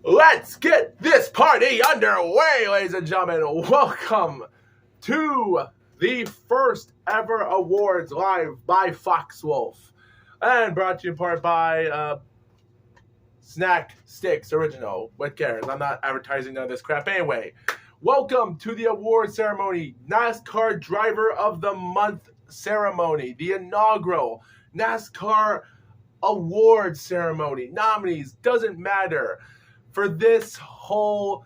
Let's get this party underway, ladies and gentlemen. Welcome to the first ever awards live by Foxwolf and brought to you in part by Snack Sticks Original. What cares? I'm not advertising none of this crap anyway. Welcome to the award ceremony, NASCAR Driver of the Month ceremony, the inaugural NASCAR award ceremony. Nominees, doesn't matter. For this whole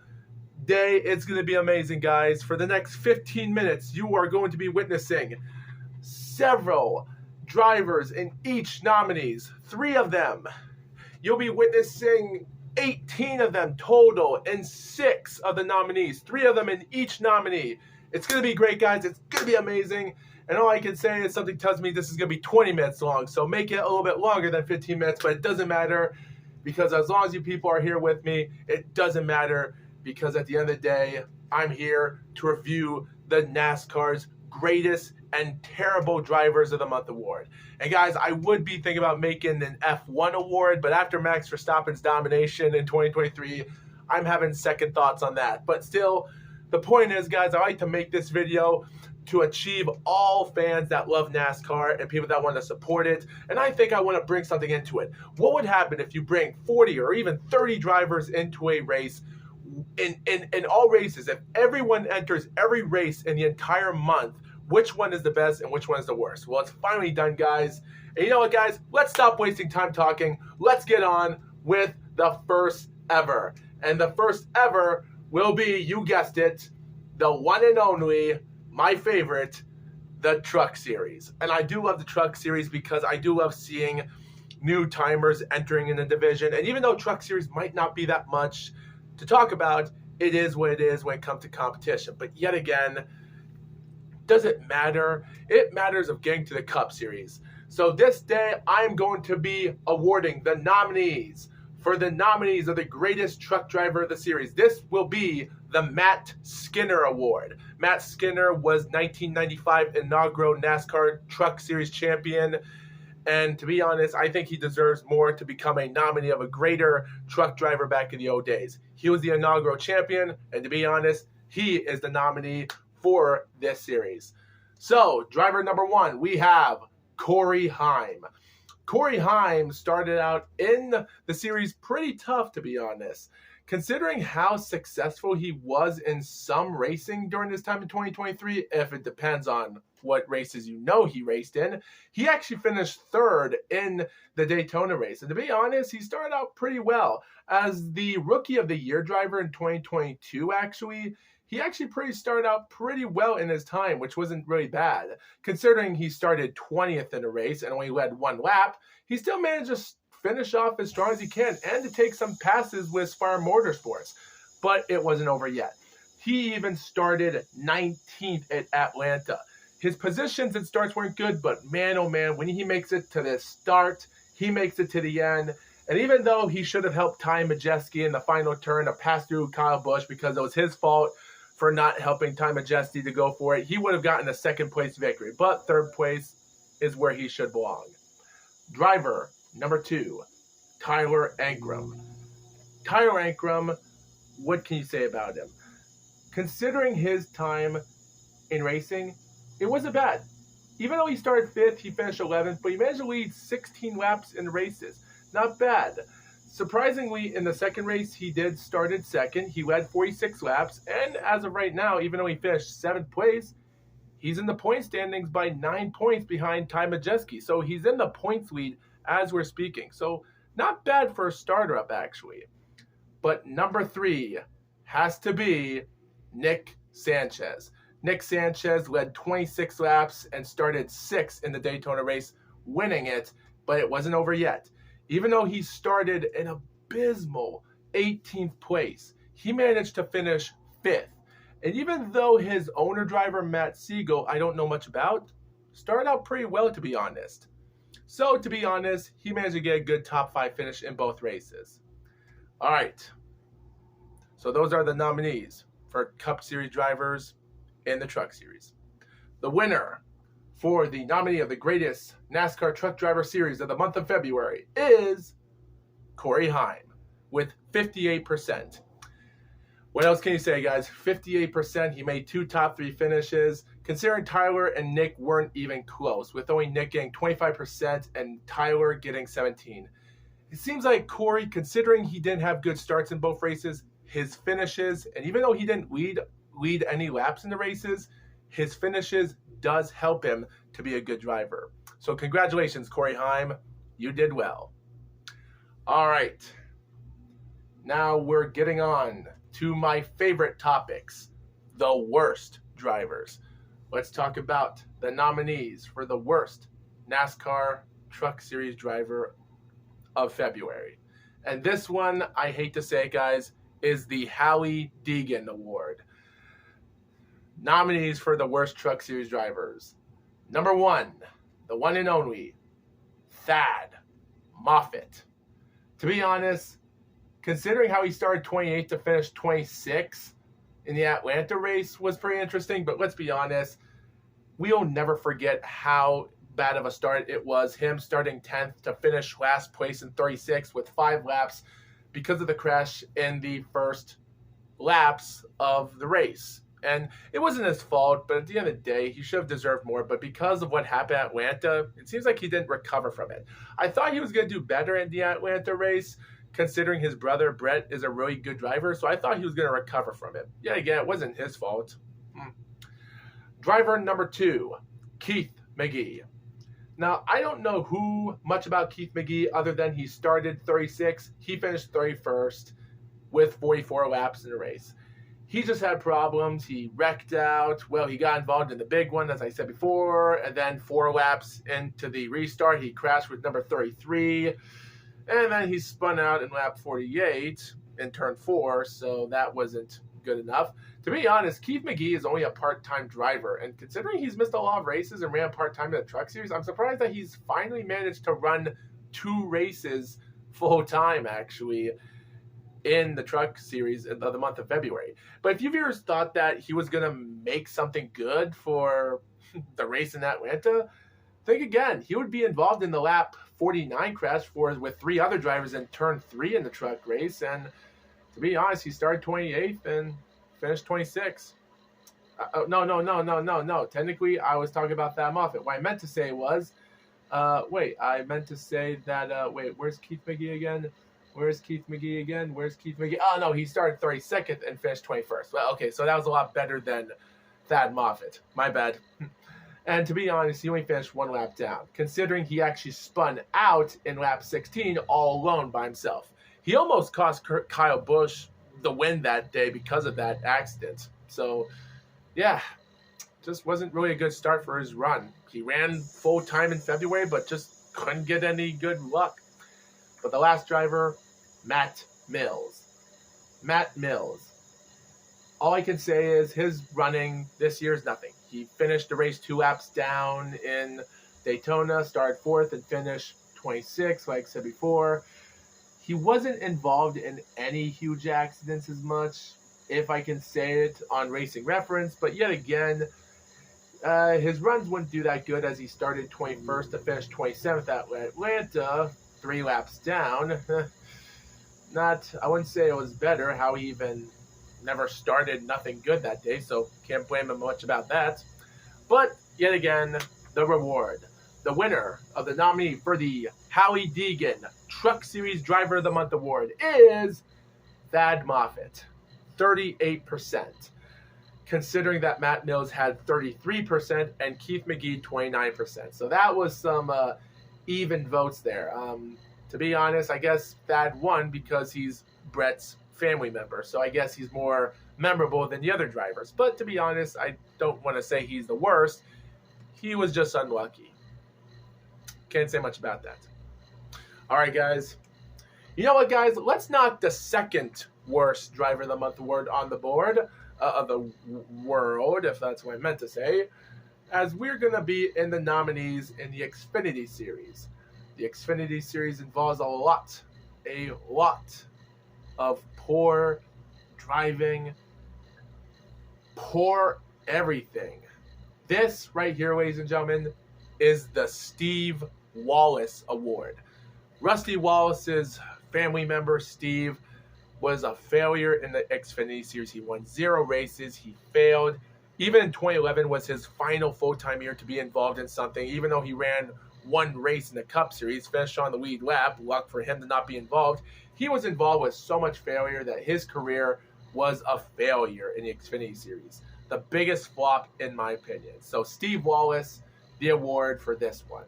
day, it's going to be amazing, guys. For the next 15 minutes, you are going to be witnessing several drivers in each nominees. 3 of them. You'll be witnessing 18 of them total in 6 of the nominees. 3 of them in each nominee. It's going to be great, guys. It's going to be amazing. And all I can say is something tells me this is going to be 20 minutes long. So make it a little bit longer than 15 minutes, but it doesn't matter. Because as long as you people are here with me, it doesn't matter. Because at the end of the day, I'm here to review the NASCAR's greatest and terrible drivers of the month award. And guys, I would be thinking about making an F1 award, but after Max Verstappen's domination in 2023, I'm having second thoughts on that. But still, the point is, guys, I like to make this video to achieve all fans that love NASCAR and people that want to support it. And I think I want to bring something into it. What would happen if you bring 40 or even 30 drivers into a race in all races? If everyone enters every race in the entire month, which one is the best and which one is the worst? Well, it's finally done, guys. And you know what, guys? Let's stop wasting time talking. Let's get on with the first ever. And the first ever will be, you guessed it, the one and only, my favorite, the Truck Series. And I do love the Truck Series because I do love seeing new timers entering in the division. And even though Truck Series might not be that much to talk about, it is what it is when it comes to competition. But yet again, does it matter? It matters of getting to the Cup Series. So this day, I'm going to be awarding the nominees for the nominees of the greatest truck driver of the series. This will be the Matt Skinner Award. Matt Skinner was 1995 inaugural NASCAR Truck Series champion. And to be honest, I think he deserves more to become a nominee of a greater truck driver back in the old days. He was the inaugural champion, and to be honest, he is the nominee for this series. So, driver number 1, we have Corey Heim. Corey Heim started out in the series pretty tough, to be honest. Considering how successful he was in some racing during this time in 2023, if it depends on what races you know he raced in, he actually finished 3rd in the Daytona race. And to be honest, he started out pretty well. As the Rookie of the Year driver in 2022, he actually started out pretty well in his time, which wasn't really bad. Considering he started 20th in a race and only led 1 lap, he still managed to finish off as strong as he can and to take some passes with Spire Motorsports. But it wasn't over yet. He even started 19th at Atlanta. His positions and starts weren't good, but man, oh man, when he makes it to the start, he makes it to the end. And even though he should have helped Ty Majeski in the final turn to pass through Kyle Busch because it was his fault for not helping Ty Majeski to go for it, he would have gotten a 2nd place victory. But 3rd place is where he should belong. Driver number 2, Tyler Ankrum. Tyler Ankrum, what can you say about him? Considering his time in racing, it wasn't bad. Even though he started 5th, he finished 11th, but he managed to lead 16 laps in the races. Not bad. Surprisingly, in the 2nd race, he did start in 2nd. He led 46 laps, and as of right now, even though he finished 7th place, he's in the point standings by 9 points behind Ty Majeski. So he's in the points lead as we're speaking. So not bad for a starter-up, actually. But number 3 has to be Nick Sanchez. Nick Sanchez led 26 laps and started 6th in the Daytona race, winning it, but it wasn't over yet. Even though he started an abysmal 18th place, he managed to finish 5th. And even though his owner driver, Matt Siegel, I don't know much about, started out pretty well, to be honest. So, to be honest, he managed to get a good top 5 finish in both races. All right. So those are the nominees for Cup Series drivers in the Truck Series. The winner for the nominee of the greatest NASCAR Truck Driver Series of the month of February is Corey Heim. with 58%. What else can you say, guys? 58%. He made 2 top 3 finishes. Considering Tyler and Nick weren't even close, with only Nick getting 25% and Tyler getting 17%. It seems like Corey, considering he didn't have good starts in both races, his finishes, and even though he didn't lead any laps in the races, his finishes does help him to be a good driver. So congratulations, Corey Heim. You did well. All right. Now we're getting on to my favorite topics, the worst drivers. Let's talk about the nominees for the worst NASCAR Truck Series driver of February. And this one, I hate to say it, guys, is the Hailie Deegan Award. Nominees for the worst Truck Series drivers. Number 1, the one and only, Thad Moffitt. To be honest, considering how he started 28th to finish 26th in the Atlanta race was pretty interesting, but let's be honest, we'll never forget how bad of a start it was, him starting 10th to finish last place in 36th with 5 laps because of the crash in the first laps of the race. And it wasn't his fault, but at the end of the day, he should have deserved more. But because of what happened at Atlanta, it seems like he didn't recover from it. I thought he was going to do better in the Atlanta race, considering his brother Brett is a really good driver. So I thought he was going to recover from it. Yet again, it wasn't his fault. Driver number 2, Keith McGee. Now, I don't know much about Keith McGee other than he started 36th. He finished 31st with 44 laps in the race. He just had problems. He wrecked out. Well, he got involved in the big one, as I said before, and then 4 laps into the restart, he crashed with number 33, and then he spun out in lap 48 in turn 4, so that wasn't good enough. To be honest, Keith McGee is only a part-time driver, and considering he's missed a lot of races and ran part-time in the Truck Series, I'm surprised that he's finally managed to run 2 races full-time, actually, in the Truck Series in the month of February. But if you've ever thought that he was going to make something good for the race in Atlanta, think again. He would be involved in the lap 49 crash with 3 other drivers in turn 3 in the truck race, and to be honest, he started 28th and finished 26th. No. Technically, I was talking about Thad Moffitt. What I meant to say was, I meant to say that, where's Keith McGee again? Where's Keith McGee? Oh, no, he started 32nd and finished 21st. Well, okay, so that was a lot better than Thad Moffitt. My bad. And to be honest, he only finished 1 lap down, considering he actually spun out in lap 16 all alone by himself. He almost cost Kyle Busch the win that day because of that accident. So, yeah, just wasn't really a good start for his run. He ran full time in February, but just couldn't get any good luck. But the last driver, Matt Mills. All I can say is his running this year is nothing. He finished the race 2 laps down in Daytona, started 4th and finished 26th, like I said before. He wasn't involved in any huge accidents as much, if I can say it on Racing Reference. But yet again, his runs wouldn't do that good as he started 21st to finish 27th at Atlanta, 3 laps down. I wouldn't say it was better how he even never started nothing good that day, so can't blame him much about that. But yet again, the reward. The winner of the nominee for the Hailie Deegan Truck Series Driver of the Month Award is Thad Moffitt, 38%. Considering that Matt Mills had 33% and Keith McGee 29%. So that was some even votes there. To be honest, I guess Thad won because he's Brett's family member. So I guess he's more memorable than the other drivers. But to be honest, I don't want to say he's the worst. He was just unlucky. Can't say much about that. All right, guys. You know what, guys? Let's knock the second worst Driver of the Month award on the board of the world, if that's what I meant to say, as we're going to be in the nominees in the Xfinity Series. The Xfinity Series involves a lot of poor driving, poor everything. This right here, ladies and gentlemen, is the Steve Wallace Award. Rusty Wallace's family member, Steve, was a failure in the Xfinity Series. He won 0 races. He failed. Even in 2011 was his final full-time year to be involved in something, even though he ran 1 race in the Cup Series, finished on the lead lap. Luck for him to not be involved. He was involved with so much failure that his career was a failure in the Xfinity Series. The biggest flop, in my opinion. So Steve Wallace, the award for this one.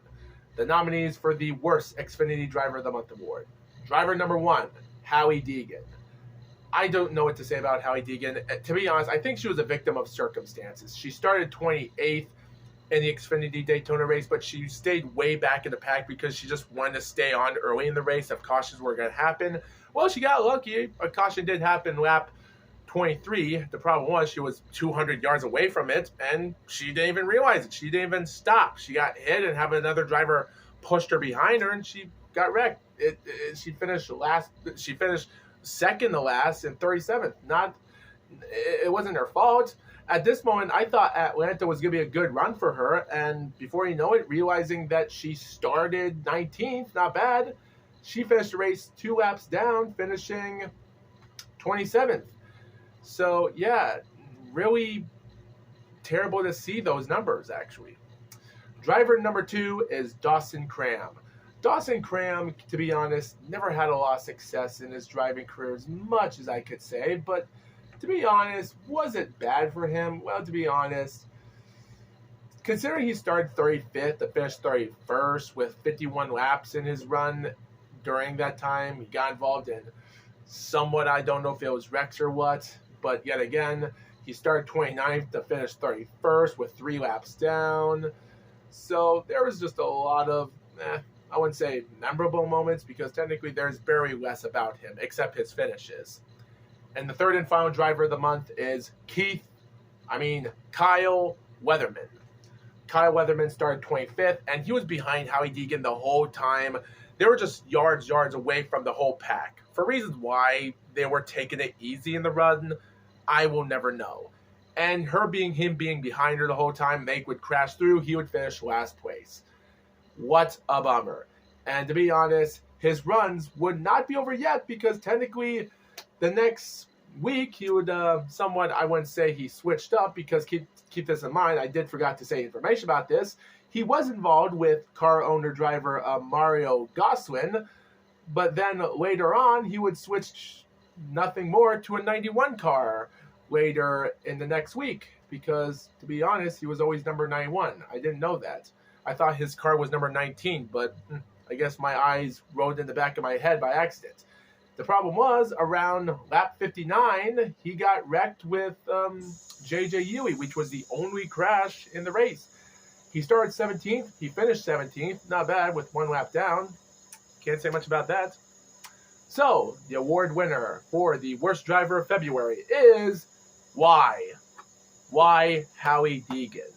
The nominees for the worst Xfinity Driver of the Month award. Driver number 1, Hailie Deegan. I don't know what to say about Hailie Deegan. To be honest, I think she was a victim of circumstances. She started 28th in the Xfinity Daytona race, but she stayed way back in the pack because she just wanted to stay on early in the race if cautions were going to happen. Well, she got lucky. A caution did happen lap 23. The problem was she was 200 yards away from it, and she didn't even realize it. She didn't even stop. She got hit and have another driver pushed her behind her, and she got wrecked. She finished last. She finished second to last and 37th. It wasn't her fault. At this moment, I thought Atlanta was going to be a good run for her, and before you know it, realizing that she started 19th, not bad, she finished the race 2 laps down, finishing 27th. So, yeah, really terrible to see those numbers, actually. Driver number 2 is Dawson Cram. Dawson Cram, to be honest, never had a lot of success in his driving career as much as I could say, but to be honest, was it bad for him? Well, to be honest, considering he started 35th to finish 31st with 51 laps in his run during that time, he got involved in somewhat, I don't know if it was wrecks or what, but yet again, he started 29th to finish 31st with 3 laps down. So there was just a lot of, I wouldn't say memorable moments because technically there's very less about him except his finishes. And the third and final driver of the month is Kyle Weatherman. Kyle Weatherman started 25th, and he was behind Hailie Deegan the whole time. They were just yards away from the whole pack. For reasons why they were taking it easy in the run, I will never know. And him being behind her the whole time, they would crash through, he would finish last place. What a bummer. And to be honest, his runs would not be over yet because technically the next week he would somewhat, I wouldn't say he switched up because keep this in mind, I did forgot to say information about this. He was involved with car owner driver Mario Goswin, but then later on he would switch nothing more to a 91 car later in the next week because, to be honest, he was always number 91. I didn't know that. I thought his car was number 19, but I guess my eyes rolled in the back of my head by accident. The problem was, around lap 59, he got wrecked with J.J. Yui, which was the only crash in the race. He started 17th. He finished 17th. Not bad with 1 lap down. Can't say much about that. So, the award winner for the worst driver of February is Why Hailie Deegan.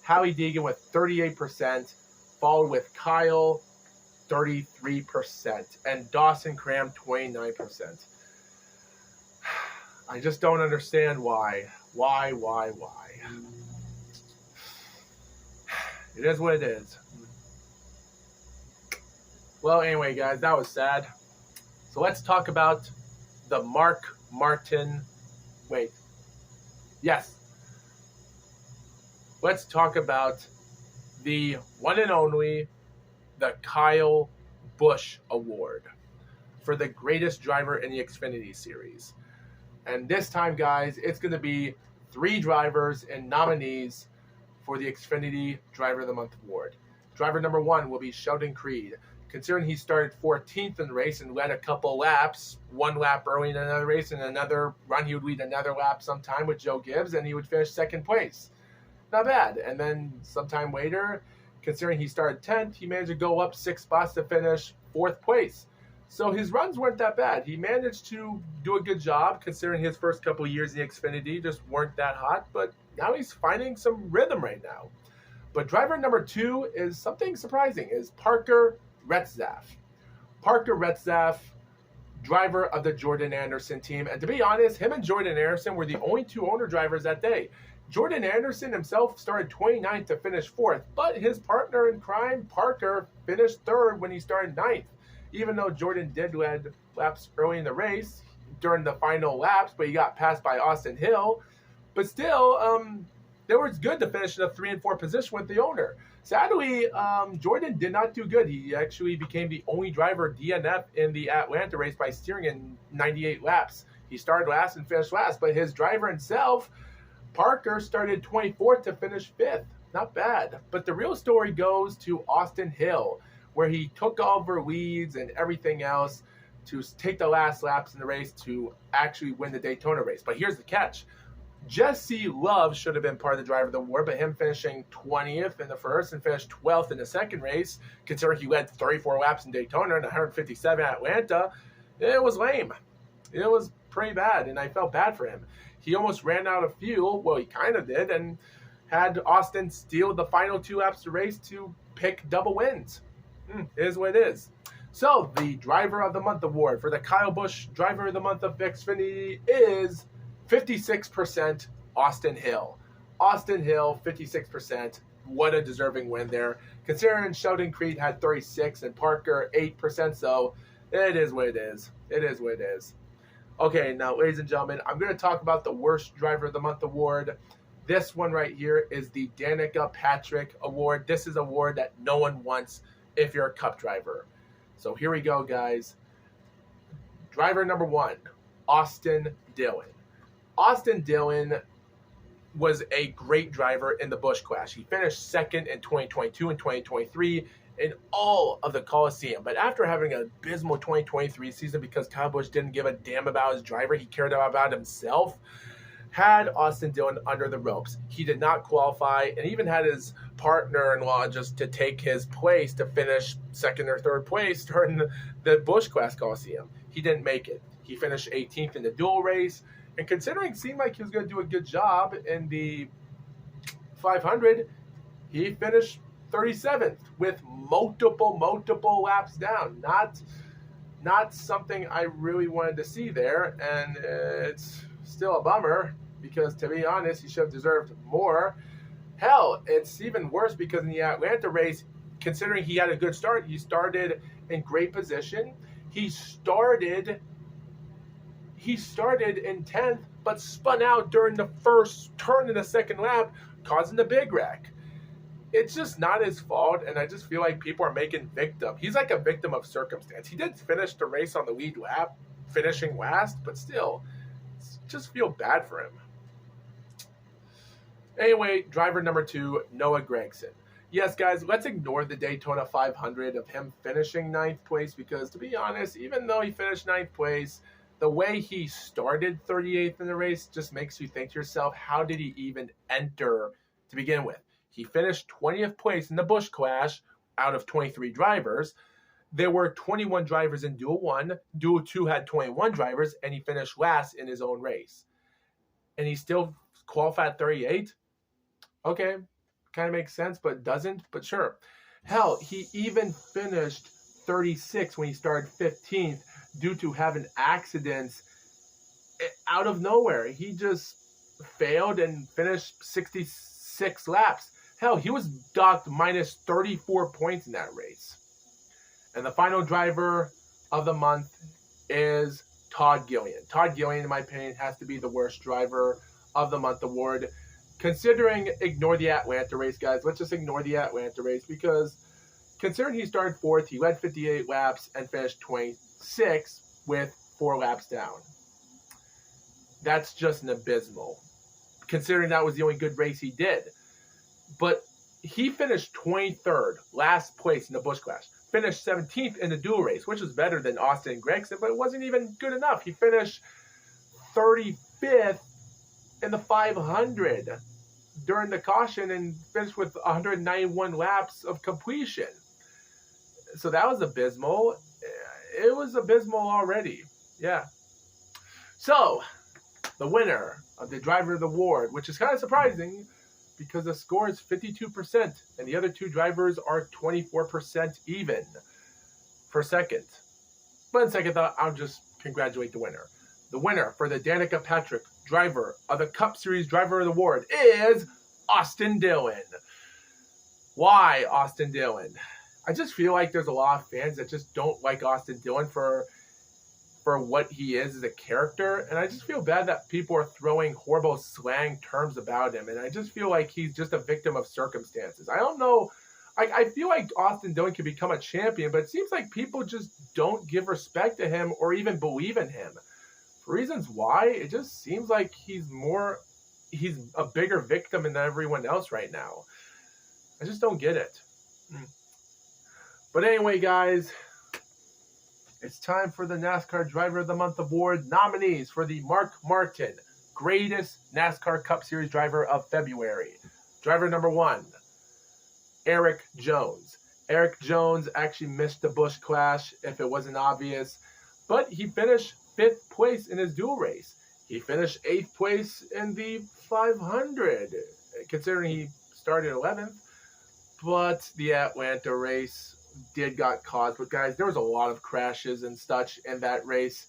Hailie Deegan with 38%, followed with Kyle 33%, and Dawson Cram 29%. I just don't understand why. Why? It is what it is. Well, anyway, guys, that was sad. So let's talk about the Mark Martin. Let's talk about the one and only, the Kyle Busch Award for the greatest driver in the Xfinity Series. And this time, guys, it's going to be 3 drivers and nominees for the Xfinity Driver of the Month Award. Driver number 1 will be Sheldon Creed. Considering he started 14th in the race and led a couple laps, 1 lap early in another race, and another run he would lead another lap sometime with Joe Gibbs, and he would finish 2nd place. Not bad. And then sometime later, considering he started 10th, he managed to go up 6 spots to finish 4th place. So his runs weren't that bad. He managed to do a good job considering his first couple of years in the Xfinity just weren't that hot, but now he's finding some rhythm right now. But driver number 2 is something surprising, is Parker Retzlaff. Parker Retzlaff, driver of the Jordan Anderson team. And to be honest, him and Jordan Anderson were the only 2 owner drivers that day. Jordan Anderson himself started 29th to finish 4th, but his partner in crime, Parker, finished 3rd when he started 9th. even though Jordan did lead laps early in the race during the final laps, but he got passed by Austin Hill. But still, it was good to finish in a 3 and 4 position with the owner. Sadly, Jordan did not do good. He actually became the only driver DNF in the Atlanta race by steering in 98 laps. He started last and finished last, but his driver himself, Parker, started 24th to finish 5th. Not bad. But the real story goes to Austin Hill, where he took over leads and everything else to take the last laps in the race to actually win the Daytona race. But here's the catch. Jesse Love should have been part of the driver of the award, but him finishing 20th in the first and finished 12th in the second race, considering he led 34 laps in Daytona and 157 at Atlanta, it was lame. It was pretty bad, and I felt bad for him. He almost ran out of fuel. Well, he kind of did, and had Austin steal the final 2 laps of the race to pick double wins. It is what it is. So, the Driver of the Month award for the Kyle Busch Driver of the Month of Xfinity is 56% Austin Hill. Austin Hill, 56%. What a deserving win there. Considering Sheldon Creed had 36 and Parker 8%, so it is what it is. It is what it is. Okay, now, ladies and gentlemen, I'm going to talk about the Worst Driver of the Month award. This one right here is the Danica Patrick Award. This is an award that no one wants if you're a Cup driver. So here we go, guys. Driver number 1, Austin Dillon. Austin Dillon was a great driver in the Busch Clash. He finished second in 2022 and 2023 in all of the Coliseum. But after having an abysmal 2023 season because Kyle Busch didn't give a damn about his driver, he cared about himself, had Austin Dillon under the ropes. He did not qualify and even had his partner-in-law just to take his place to finish second or third place during the Busch Clash Coliseum. He didn't make it. He finished 18th in the dual race. And considering it seemed like he was going to do a good job in the 500, he finished 37th with multiple laps down. Not something I really wanted to see there, and it's still a bummer because, to be honest, he should have deserved more. Hell, it's even worse because in the Atlanta race, considering he had a good start, he started in great position. He started in 10th, but spun out during the first turn in the second lap, causing the big wreck. It's just not his fault, and I just feel like people are making victim. He's like a victim of circumstance. He did finish the race on the lead lap, finishing last, but still, just feel bad for him. Anyway, driver number 2, Noah Gragson. Yes, guys, let's ignore the Daytona 500 of him finishing 9th place because, to be honest, even though he finished 9th place, the way he started 38th in the race just makes you think to yourself, how did he even enter to begin with? He finished 20th place in the Busch Clash out of 23 drivers. There were 21 drivers in Duel 1. Duel 2 had 21 drivers, and he finished last in his own race. And he still qualified 38? Okay, kind of makes sense, but doesn't. But sure. Hell, he even finished 36 when he started 15th due to having accidents out of nowhere. He just failed and finished 66 laps. Hell, he was docked minus 34 points in that race. And the final driver of the month is Todd Gilliland. Todd Gilliland, in my opinion, has to be the worst driver of the month award. Considering, ignore the Atlanta race, guys. Let's just ignore the Atlanta race because considering he started 4th, he led 58 laps and finished 26th with 4 laps down. That's just an abysmal. Considering that was the only good race he did. But he finished 23rd, last place in the Busch Clash. Finished 17th in the dual race, which is better than Austin and Gragson, but it wasn't even good enough. He finished 35th in the 500 during the caution and finished with 191 laps of completion. So that was abysmal. It was abysmal already. Yeah. So, the winner of the Driver of the Award, which is kind of surprising because the score is 52% and the other 2 drivers are 24% even for second. But in second thought, I'll just congratulate the winner. The winner for the Danica Patrick Driver of the Cup Series Driver of the Award is Austin Dillon. Why Austin Dillon? I just feel like there's a lot of fans that just don't like Austin Dillon for what he is as a character, and I just feel bad that people are throwing horrible slang terms about him, and I just feel like he's just a victim of circumstances. I don't know. I feel like Austin Dillon could become a champion, but it seems like people just don't give respect to him or even believe in him. For reasons why, it just seems like he's a bigger victim than everyone else right now. I just don't get it. But anyway, guys, it's time for the NASCAR Driver of the Month Award nominees for the Mark Martin Greatest NASCAR Cup Series Driver of February. Driver number 1, Erik Jones. Erik Jones actually missed the Busch Clash, if it wasn't obvious, but he finished 5th place in his dual race. He finished 8th place in the 500, considering he started 11th. But the Atlanta race got caused. But guys, there was a lot of crashes and such in that race.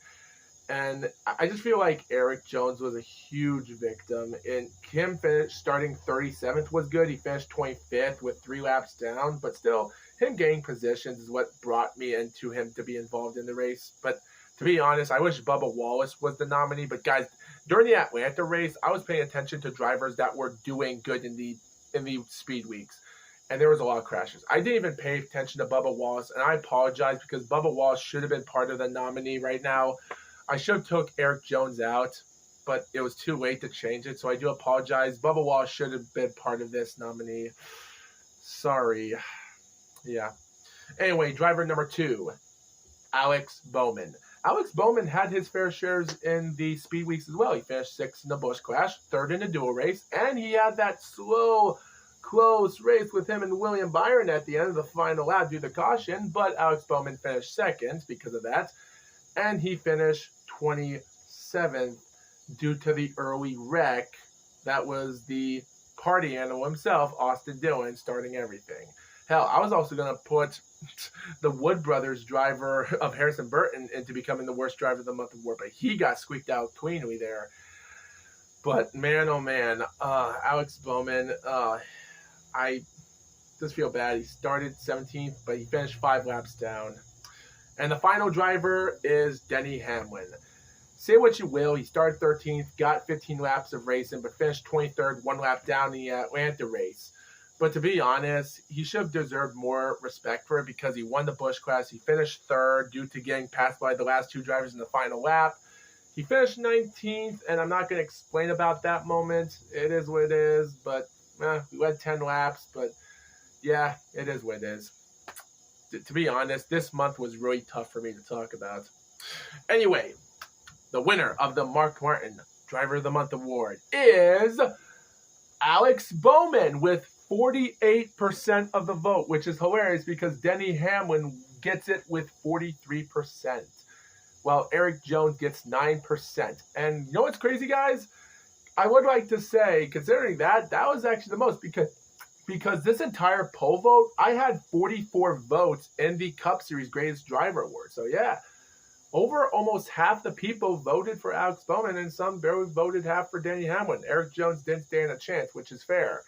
And I just feel like Erik Jones was a huge victim. And him starting 37th was good. He finished 25th with 3 laps down. But still, him gaining positions is what brought me into him to be involved in the race. But to be honest, I wish Bubba Wallace was the nominee. But guys, during the Atlanta race, I was paying attention to drivers that were doing good in the speed weeks. And there was a lot of crashes. I didn't even pay attention to Bubba Wallace, and I apologize because Bubba Wallace should have been part of the nominee right now. I should have took Erik Jones out, but it was too late to change it, so I do apologize. Bubba Wallace should have been part of this nominee. Sorry. Yeah. Anyway, driver number 2, Alex Bowman. Alex Bowman had his fair shares in the speed weeks as well. He finished 6th in the Busch Clash, 3rd in the dual race, and he had that slow, close race with him and William Byron at the end of the final lap due to caution, but Alex Bowman finished 2nd because of that, and he finished 27th due to the early wreck. That was the party animal himself, Austin Dillon, starting everything. Hell, I was also going to put the Wood Brothers driver of Harrison Burton into becoming the worst driver of the month award, but he got squeaked out cleanly there. But man, oh man, Alex Bowman, I just feel bad. He started 17th, but he finished 5 laps down. And the final driver is Denny Hamlin. Say what you will, he started 13th, got 15 laps of racing, but finished 23rd, 1 lap down the Atlanta race. But to be honest, he should have deserved more respect for it because he won the Busch Clash. He finished 3rd due to getting passed by the last 2 drivers in the final lap. He finished 19th, and I'm not going to explain about that moment. It is what it is, but we led 10 laps, but yeah, it is what it is. To be honest, this month was really tough for me to talk about. Anyway, the winner of the Mark Martin Driver of the Month Award is Alex Bowman with 48% of the vote, which is hilarious because Denny Hamlin gets it with 43%, while Erik Jones gets 9%. And you know what's crazy, guys? I would like to say, considering that was actually the most because this entire poll vote, I had 44 votes in the Cup Series Greatest Driver Award. So yeah, over almost half the people voted for Alex Bowman, and some barely voted half for Denny Hamlin. Erik Jones didn't stand a chance, which is fair.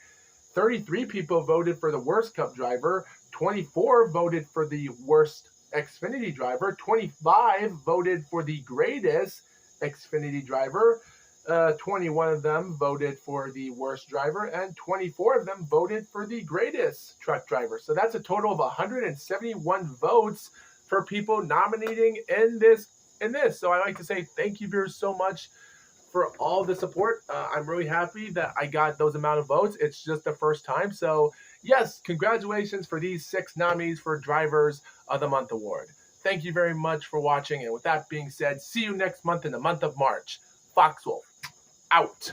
33 people voted for the worst Cup driver. 24 voted for the worst Xfinity driver. 25 voted for the greatest Xfinity driver. 21 of them voted for the worst driver, and 24 of them voted for the greatest truck driver. So that's a total of 171 votes for people nominating in this. So I'd like to say thank you viewers so much for all the support. I'm really happy that I got those amount of votes. It's just the first time. So yes, congratulations for these 6 nominees for Drivers of the Month Award. Thank you very much for watching. And with that being said, see you next month in the month of March. Foxwolf out.